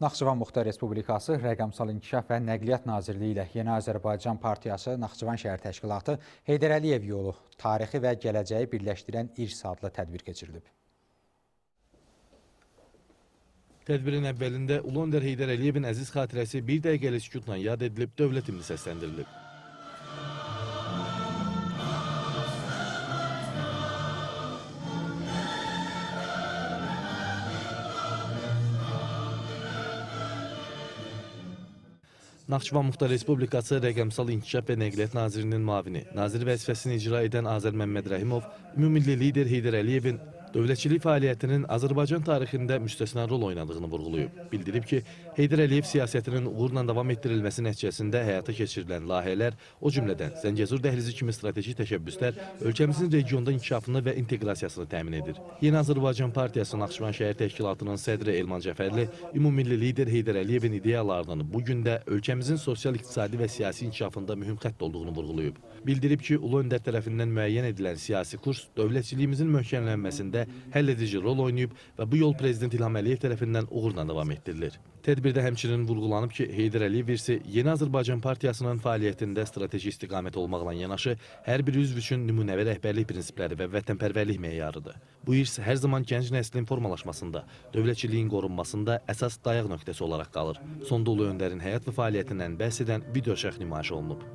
Naxçıvan Muxtar Respublikası Rəqəmsal İnkişaf və Nəqliyyat Nazirliyi ilə Yeni Azərbaycan Partiyası Naxçıvan şəhər təşkilatı Heydər Əliyev yolu tarixi və gələcəyi birləşdirən İrs adlı tədbir keçirilib. Tədbirin əvvəlində Ulu Öndər Heydər Əliyevin əziz xatirəsi bir dəqiqəli sükutla yad edilib, dövlət himni səsləndirilib. Naxçıvan Muxtar Respublikası Rəqəmsal İnkişaf və Nəqliyyat Nazirinin müavini, nazir vəzifəsini icra edən Azər Məmməd Rəhimov, ümumilli lider Heydər Əliyevin dövlətçilik fəaliyyətinin Azərbaycan tarixində müstəsna rol oynadığını vurğulayıb. Bildirib ki, Heydər Əliyev siyasətinin uğurla davam etdirilməsi nəticəsində həyata keçirilən layihələr, o cümlədən Zəngəzur dəhlizi kimi strateji təşəbbüslər ölkəmizin regionda inkişafını və inteqrasiyasını təmin edir. Yeni Azərbaycan Partiyası Naxçıvan şəhər təşkilatının sədri Elman Cəfərli, ümumilli lider Heydər Əliyevin ideyalarının bu gün də ölkəmizin sosial-iqtisadi və siyasi inkişafında mühüm xətt olduğunu vurğulayıb. Bildirib ki, Ulu Öndər tərəfindən müəyyən edilən siyasi kurs dövlətçiliyimizin möhkəmlənməsində həll edici rol oynayıb və bu yol Prezident İlham Əliyev tərəfindən uğurla davam etdirilir. Tədbirdə həmçinin vurğulanıb ki, Heydər Əliyev irsi Yeni Azərbaycan Partiyasının fəaliyyətində strateji istiqamət olmaqla yanaşı, hər bir üzv üçün nümunəvi rəhbərlik prinsipləri və vətənpərvərlik meyarıdır. Bu irs hər zaman gənc nəslin formalaşmasında, dövlətçiliyin qorunmasında əsas dayaq nöqtəsi olaraq qalır. Sonda Ulu Öndərin həyat və fəaliyyətindən bəhs edən video şərh nümayiş olunub.